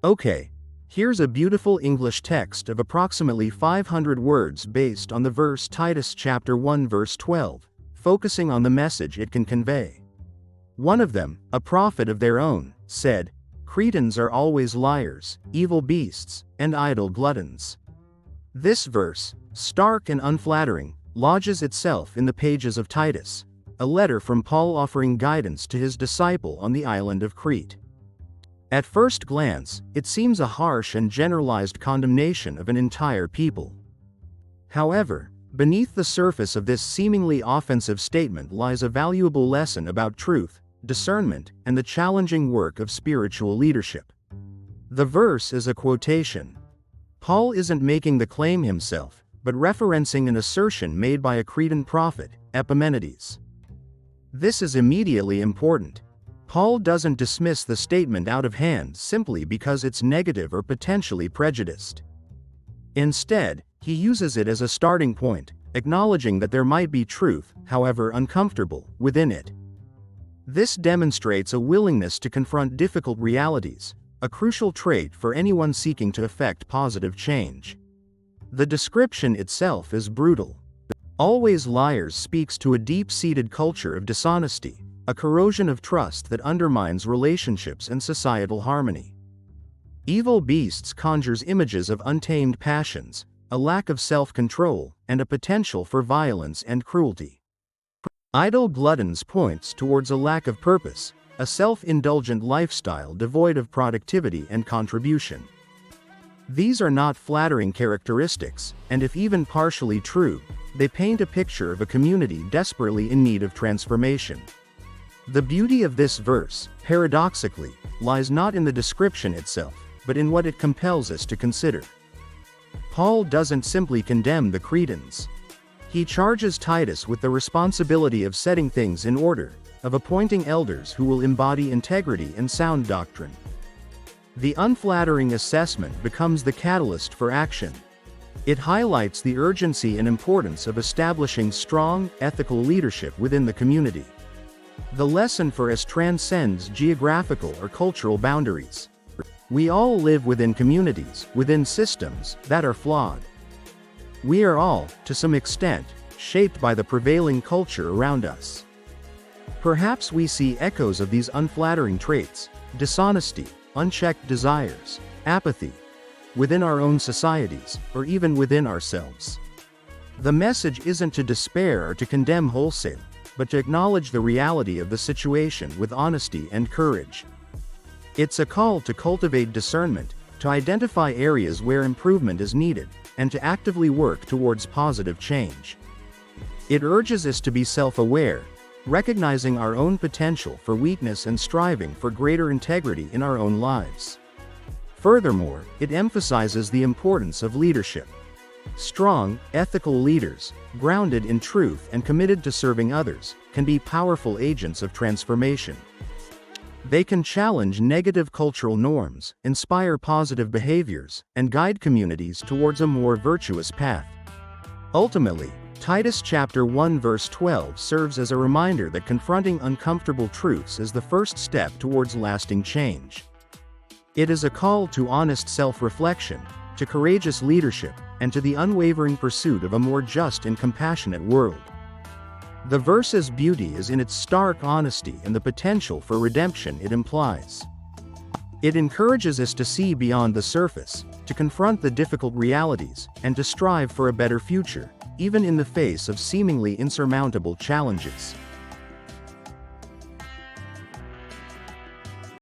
Okay, here's a beautiful English text of approximately 500 words based on the verse Titus chapter 1 verse 12, focusing on the message it can convey. One of them, a prophet of their own, said, "Cretans are always liars, evil beasts, and idle gluttons." This verse, stark and unflattering, lodges itself in the pages of Titus, a letter from Paul offering guidance to his disciple on the island of Crete. At first glance, it seems a harsh and generalized condemnation of an entire people. However, beneath the surface of this seemingly offensive statement lies a valuable lesson about truth, discernment, and the challenging work of spiritual leadership. The verse is a quotation. Paul isn't making the claim himself, but referencing an assertion made by a Cretan prophet, Epimenides. This is immediately important. Paul doesn't dismiss the statement out of hand simply because it's negative or potentially prejudiced. Instead, he uses it as a starting point, acknowledging that there might be truth, however uncomfortable, within it. This demonstrates a willingness to confront difficult realities, a crucial trait for anyone seeking to effect positive change. The description itself is brutal. "Always liars" speaks to a deep-seated culture of dishonesty, a corrosion of trust that undermines relationships and societal harmony. "Evil beasts" conjures images of untamed passions, a lack of self-control, and a potential for violence and cruelty. "Idle gluttons" points towards a lack of purpose, a self-indulgent lifestyle devoid of productivity and contribution. These are not flattering characteristics, and if even partially true, they paint a picture of a community desperately in need of transformation. The beauty of this verse, paradoxically, lies not in the description itself, but in what it compels us to consider. Paul doesn't simply condemn the Cretans. He charges Titus with the responsibility of setting things in order, of appointing elders who will embody integrity and sound doctrine. The unflattering assessment becomes the catalyst for action. It highlights the urgency and importance of establishing strong, ethical leadership within the community. The lesson for us transcends geographical or cultural boundaries. We all live within communities, within systems, that are flawed. We are all, to some extent, shaped by the prevailing culture around us. Perhaps we see echoes of these unflattering traits, dishonesty, unchecked desires, apathy, within our own societies, or even within ourselves. The message isn't to despair or to condemn wholesale, but to acknowledge the reality of the situation with honesty and courage. It's a call to cultivate discernment, to identify areas where improvement is needed, and to actively work towards positive change. It urges us to be self-aware, recognizing our own potential for weakness and striving for greater integrity in our own lives. Furthermore, it emphasizes the importance of leadership. Strong, ethical leaders, grounded in truth and committed to serving others, can be powerful agents of transformation. They can challenge negative cultural norms, inspire positive behaviors, and guide communities towards a more virtuous path. Ultimately, Titus chapter 1 verse 12 serves as a reminder that confronting uncomfortable truths is the first step towards lasting change. It is a call to honest self-reflection, to courageous leadership, and to the unwavering pursuit of a more just and compassionate world. The verse's beauty is in its stark honesty and the potential for redemption it implies. It encourages us to see beyond the surface, to confront the difficult realities, and to strive for a better future, even in the face of seemingly insurmountable challenges.